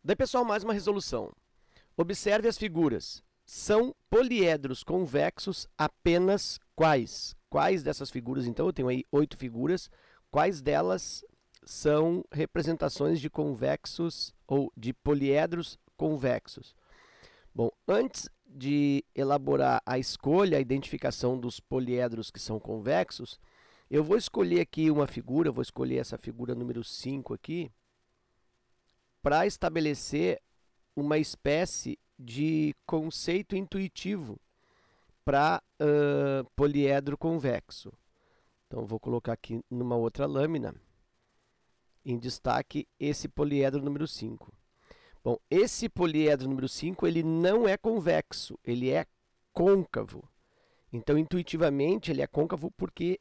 Daí, pessoal, mais uma resolução. Observe as figuras. São poliedros convexos apenas quais? Quais dessas figuras, então, eu tenho aí 8 figuras, quais delas são representações de convexos ou de poliedros convexos? Bom, antes de elaborar a escolha, a identificação dos poliedros que são convexos, eu vou escolher aqui uma figura, vou escolher essa figura número 5 aqui, para estabelecer uma espécie de conceito intuitivo para poliedro convexo. Então, vou colocar aqui numa outra lâmina, em destaque, esse poliedro número 5. Bom, esse poliedro número 5, ele não é convexo, ele é côncavo. Então, intuitivamente, ele é côncavo porque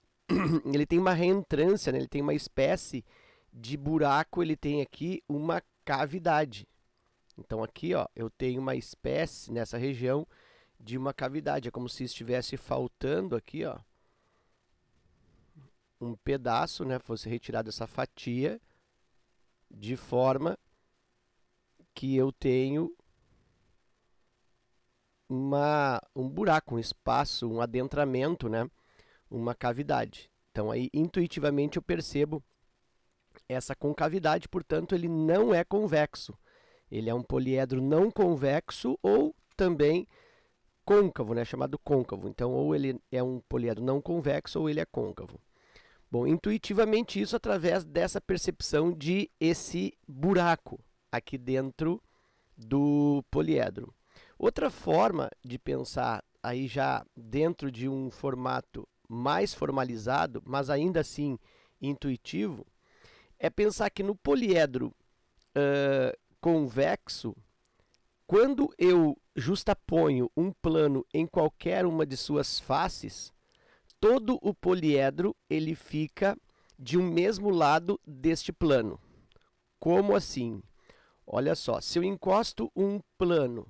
ele tem uma reentrância, né? Ele tem uma espécie de buraco, ele tem aqui uma cavidade. Então, aqui, ó, eu tenho uma espécie nessa região de uma cavidade. É como se estivesse faltando aqui, ó, um pedaço, né? Fosse retirado essa fatia, de forma que eu tenho um buraco, um espaço, um adentramento, né? Uma cavidade. Então, aí, intuitivamente, eu percebo essa concavidade, portanto, ele não é convexo. Ele é um poliedro não convexo ou também côncavo, né? Chamado côncavo. Então, ou ele é um poliedro não convexo ou ele é côncavo. Bom, intuitivamente isso através dessa percepção de esse buraco aqui dentro do poliedro. Outra forma de pensar aí já dentro de um formato mais formalizado, mas ainda assim intuitivo, é pensar que no poliedro convexo, quando eu justaponho um plano em qualquer uma de suas faces, todo o poliedro ele fica de um mesmo lado deste plano. Como assim? Olha só, se eu encosto um plano,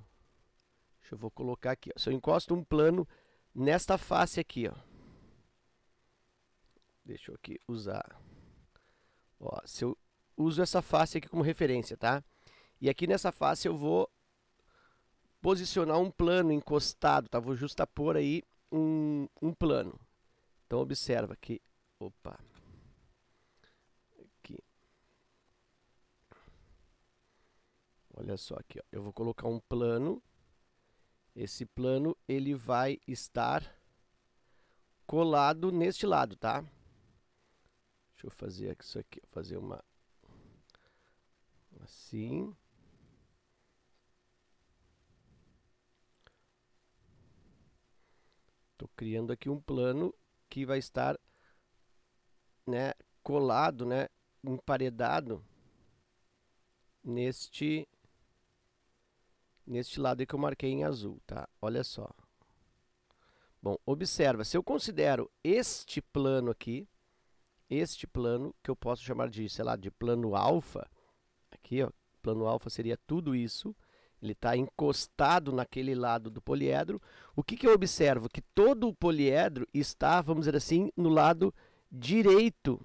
vou colocar aqui, ó, se eu encosto um plano nesta face aqui, ó, deixa eu aqui usar, ó, se eu uso essa face aqui como referência, tá? E aqui nessa face eu vou posicionar um plano encostado, tá? Vou justapor aí um plano. Então, observa que, opa, aqui, olha só aqui, ó, eu vou colocar um plano, esse plano ele vai estar colado neste lado, tá? Deixa eu fazer isso aqui, fazer uma, assim, estou criando aqui um plano que vai estar, né, colado, né, emparedado neste lado aí que eu marquei em azul, tá? Olha só. Bom, observa, se eu considero este plano aqui, este plano, que eu posso chamar de, sei lá, de plano alfa, aqui, ó, plano alfa seria tudo isso, ele está encostado naquele lado do poliedro. O que eu observo? Que todo o poliedro está, vamos dizer assim, no lado direito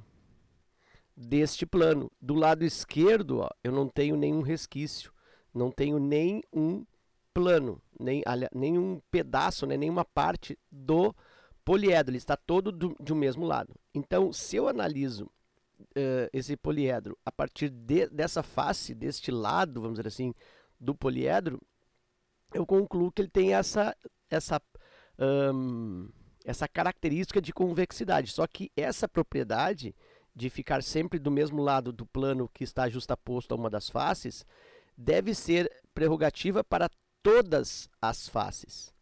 deste plano. Do lado esquerdo, ó, eu não tenho nenhum resquício, não tenho nenhum plano, nenhum pedaço, né, nenhuma parte do poliedro, ele está todo de um mesmo lado. Então, se eu analiso esse poliedro a partir dessa face, deste lado, vamos dizer assim, do poliedro, eu concluo que ele tem essa característica de convexidade. Só que essa propriedade de ficar sempre do mesmo lado do plano que está justaposto a uma das faces deve ser prerrogativa para todas as faces.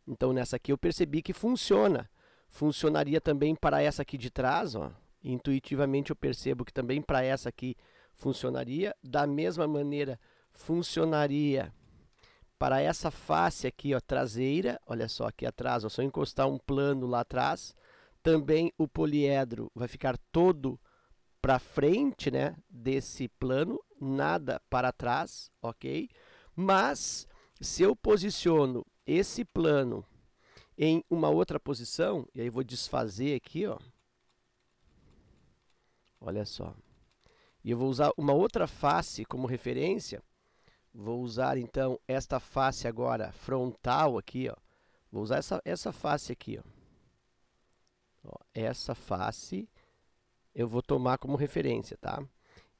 Então, nessa aqui eu percebi que funciona. Funcionaria também para essa aqui de trás, ó. Intuitivamente eu percebo que também para essa aqui funcionaria. Da mesma maneira, funcionaria para essa face aqui, ó, traseira. Olha só, aqui atrás, ó, se eu encostar um plano lá atrás, também o poliedro vai ficar todo para frente, né, desse plano, nada para trás, ok? Mas, se eu posiciono esse plano em uma outra posição, e aí vou desfazer aqui, ó, olha só, e eu vou usar uma outra face como referência, Vou usar então esta face agora frontal aqui, ó. Vou usar essa face aqui, ó. Essa face eu vou tomar como referência, tá?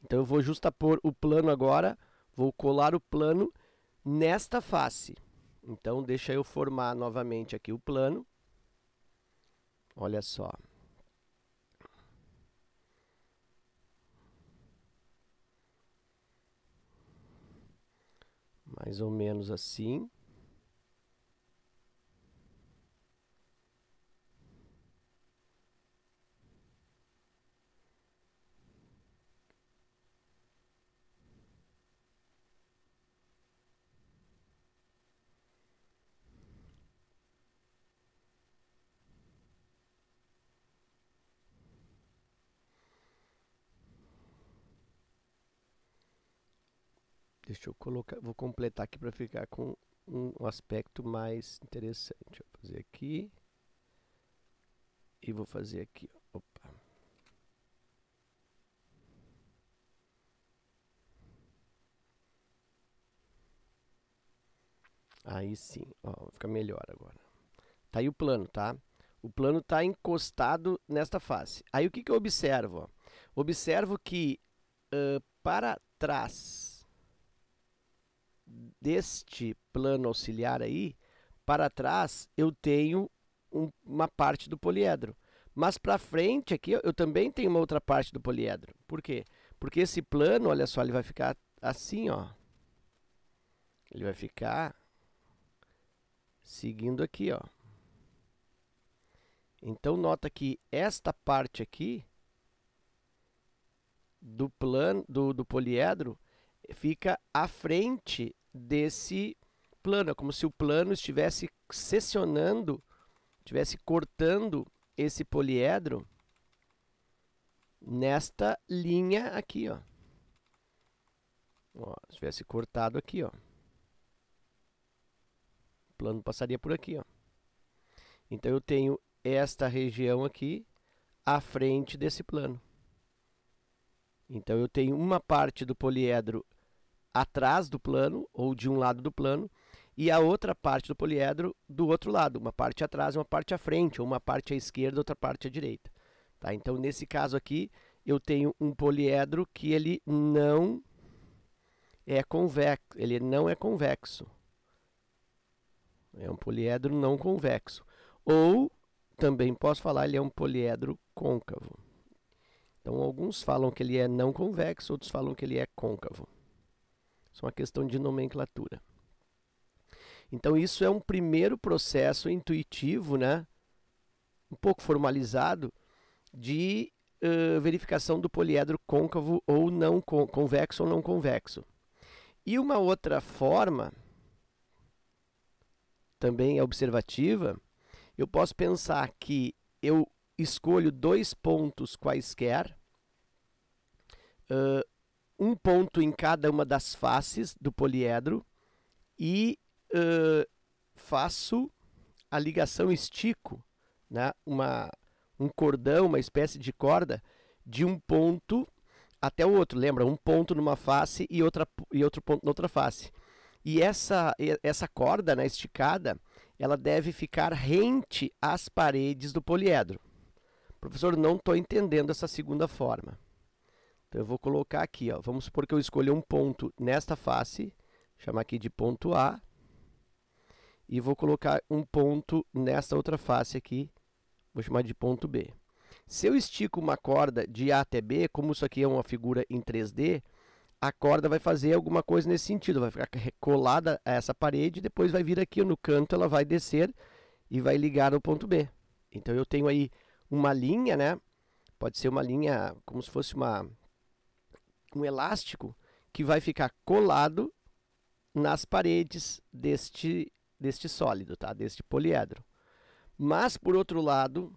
Então eu vou justapor o plano agora, vou colar o plano nesta face. Então deixa eu formar novamente aqui o plano. Olha só. Mais ou menos assim. Deixa eu colocar, vou completar aqui para ficar com um aspecto mais interessante. Vou fazer aqui e vou fazer aqui. Opa. Aí sim, ó, vai ficar melhor agora. Tá aí o plano, tá? O plano está encostado nesta face. Aí o que eu observo? Ó? Observo que para trás deste plano auxiliar aí, para trás eu tenho uma parte do poliedro. Mas para frente aqui eu também tenho uma outra parte do poliedro. Por quê? Porque esse plano, olha só, ele vai ficar assim, ó. Ele vai ficar seguindo aqui, ó. Então nota que esta parte aqui do plano do poliedro fica à frente desse plano. É como se o plano estivesse seccionando, estivesse cortando esse poliedro nesta linha aqui, ó. Ó, se tivesse cortado aqui, ó. O plano passaria por aqui, ó. Então eu tenho esta região aqui à frente desse plano. Então eu tenho uma parte do poliedro atrás do plano, ou de um lado do plano, e a outra parte do poliedro do outro lado, uma parte atrás e uma parte à frente, ou uma parte à esquerda, outra parte à direita. Tá? Então, nesse caso aqui, eu tenho um poliedro que ele não é convexo. É um poliedro não convexo. Ou, também posso falar, ele é um poliedro côncavo. Então, alguns falam que ele é não convexo, outros falam que ele é côncavo. Isso é uma questão de nomenclatura. Então, isso é um primeiro processo intuitivo, né? Um pouco formalizado, de verificação do poliedro côncavo ou não convexo ou não convexo. E uma outra forma, também é observativa, eu posso pensar que eu escolho dois pontos quaisquer, um ponto em cada uma das faces do poliedro e faço a ligação, estico, né, um cordão, uma espécie de corda, de um ponto até o outro. Lembra? Um ponto numa face e outro ponto na outra face. E essa corda, né, esticada, ela deve ficar rente às paredes do poliedro. Professor, não estou entendendo essa segunda forma. Então eu vou colocar aqui, ó, vamos supor que eu escolha um ponto nesta face, chamar aqui de ponto A, e vou colocar um ponto nesta outra face aqui, vou chamar de ponto B. Se eu estico uma corda de A até B, como isso aqui é uma figura em 3D, a corda vai fazer alguma coisa nesse sentido, vai ficar colada a essa parede, depois vai vir aqui no canto, ela vai descer e vai ligar no ponto B. Então eu tenho aí uma linha, né? Pode ser uma linha como se fosse um elástico que vai ficar colado nas paredes deste sólido, tá? Deste poliedro. Mas, por outro lado,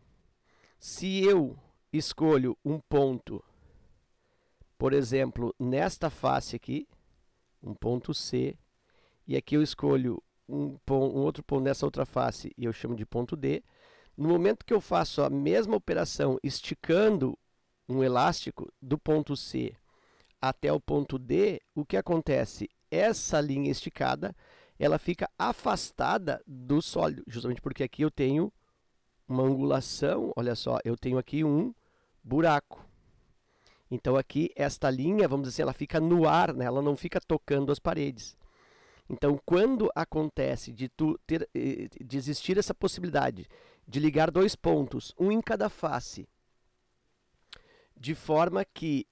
se eu escolho um ponto, por exemplo, nesta face aqui, um ponto C, e aqui eu escolho um outro ponto nessa outra face e eu chamo de ponto D, no momento que eu faço a mesma operação esticando um elástico do ponto C até o ponto D, o que acontece? essa linha esticada, ela fica afastada do sólido, justamente porque aqui eu tenho uma angulação, olha só, eu tenho aqui um buraco. Então aqui, esta linha, vamos dizer assim, ela fica no ar, né? Ela não fica tocando as paredes. Então, quando acontece de existir essa possibilidade de ligar dois pontos, um em cada face, de forma que,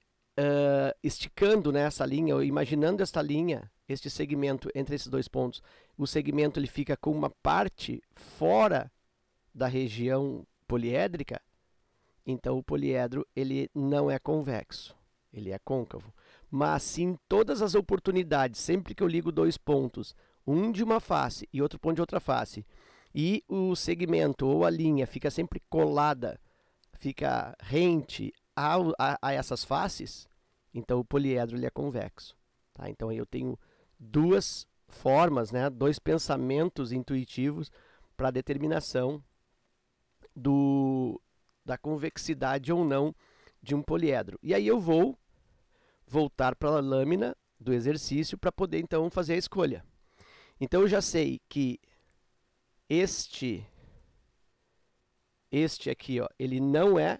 esticando, né, essa linha, ou imaginando esta linha, este segmento entre esses dois pontos, o segmento ele fica com uma parte fora da região poliédrica, então o poliedro ele não é convexo, ele é côncavo. Mas se em todas as oportunidades, sempre que eu ligo dois pontos, um de uma face e outro ponto de outra face, e o segmento ou a linha fica sempre colada, fica rente a essas faces, então o poliedro ele é convexo. Tá? Então aí eu tenho duas formas, né, dois pensamentos intuitivos para a determinação da convexidade ou não de um poliedro. E aí eu vou voltar para a lâmina do exercício para poder então fazer a escolha. Então eu já sei que este aqui, ó, ele não é,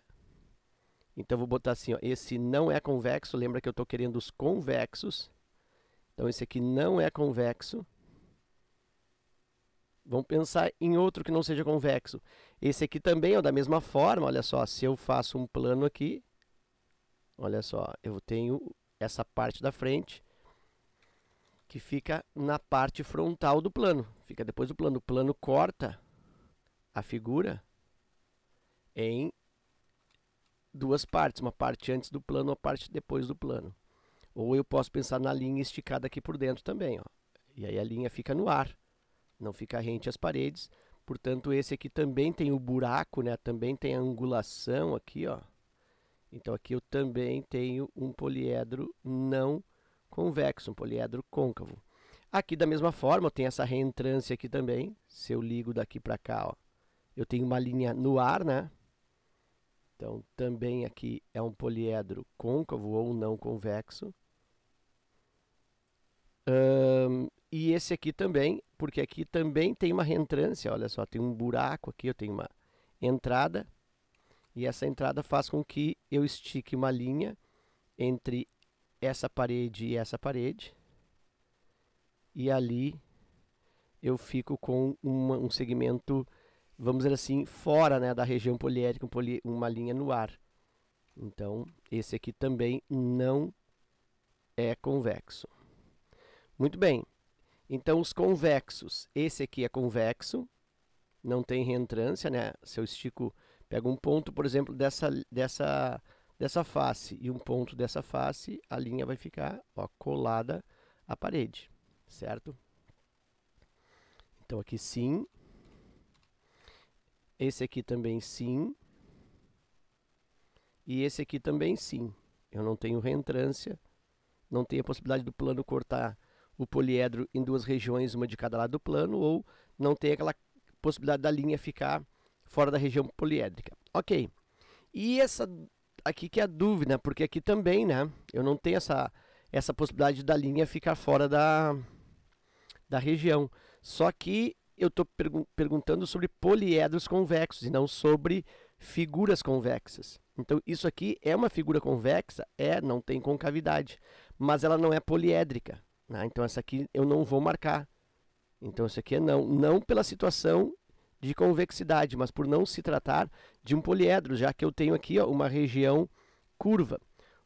então eu vou botar assim, ó, esse não é convexo, lembra que eu estou querendo os convexos, então esse aqui não é convexo. Vamos pensar em outro que não seja convexo. Esse aqui também é da mesma forma, olha só, se eu faço um plano aqui, olha só, eu tenho essa parte da frente que fica na parte frontal do plano, fica depois do plano. O plano corta a figura em duas partes, uma parte antes do plano, uma parte depois do plano. Ou eu posso pensar na linha esticada aqui por dentro também, ó. E aí a linha fica no ar, não fica rente às paredes. Portanto, esse aqui também tem o buraco, né? Também tem a angulação aqui, ó. Então aqui eu também tenho um poliedro não convexo, um poliedro côncavo. Aqui da mesma forma, eu tenho essa reentrância aqui também. Se eu ligo daqui para cá, ó, eu tenho uma linha no ar, né? Então também aqui é um poliedro côncavo ou não convexo. E esse aqui também, porque aqui também tem uma reentrância, olha só, tem um buraco aqui, eu tenho uma entrada. E essa entrada faz com que eu estique uma linha entre essa parede e essa parede. E ali eu fico com um segmento, vamos dizer assim, fora, né, da região poliédrica, uma linha no ar. Então, esse aqui também não é convexo. Muito bem. Então, os convexos, esse aqui é convexo, não tem reentrância, né? Se eu estico, pego um ponto, por exemplo, dessa face e um ponto dessa face, a linha vai ficar, ó, colada à parede, certo? Então aqui sim. Esse aqui também sim. E esse aqui também sim. Eu não tenho reentrância, não tenho a possibilidade do plano cortar o poliedro em duas regiões, uma de cada lado do plano, ou não tem aquela possibilidade da linha ficar fora da região poliédrica. Ok. E essa aqui que é a dúvida, porque aqui também, né, eu não tenho essa possibilidade da linha ficar fora da região. Só que eu estou perguntando sobre poliedros convexos e não sobre figuras convexas. Então, isso aqui é uma figura convexa? Não tem concavidade, mas ela não é poliédrica. Né? Então, essa aqui eu não vou marcar. Então, isso aqui é não. Não pela situação de convexidade, mas por não se tratar de um poliedro, já que eu tenho aqui, ó, uma região curva.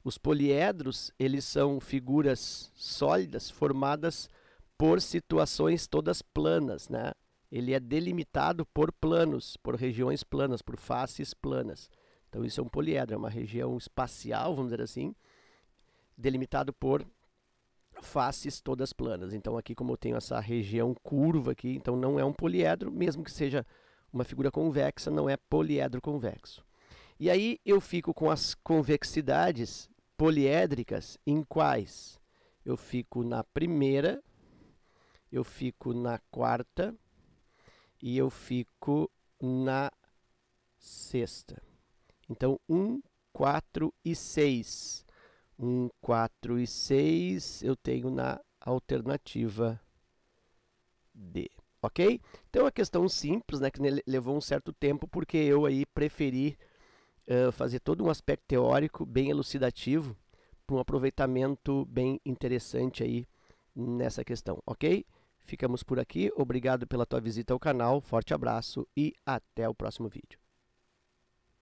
Os poliedros, eles são figuras sólidas formadas por situações todas planas, né? Ele é delimitado por planos, por regiões planas, por faces planas. Então, isso é um poliedro, é uma região espacial, vamos dizer assim, delimitado por faces todas planas. Então, aqui como eu tenho essa região curva aqui, então não é um poliedro, mesmo que seja uma figura convexa, não é poliedro convexo. E aí eu fico com as convexidades poliédricas em quais? Eu fico na primeira, eu fico na quarta e eu fico na sexta. Então, 1, 4 e 6. 1, 4 e 6 eu tenho na alternativa D. Ok? Então, é uma questão simples, né, que levou um certo tempo, porque eu aí preferi fazer todo um aspecto teórico bem elucidativo para um aproveitamento bem interessante aí nessa questão, ok? Ficamos por aqui, obrigado pela tua visita ao canal, forte abraço e até o próximo vídeo.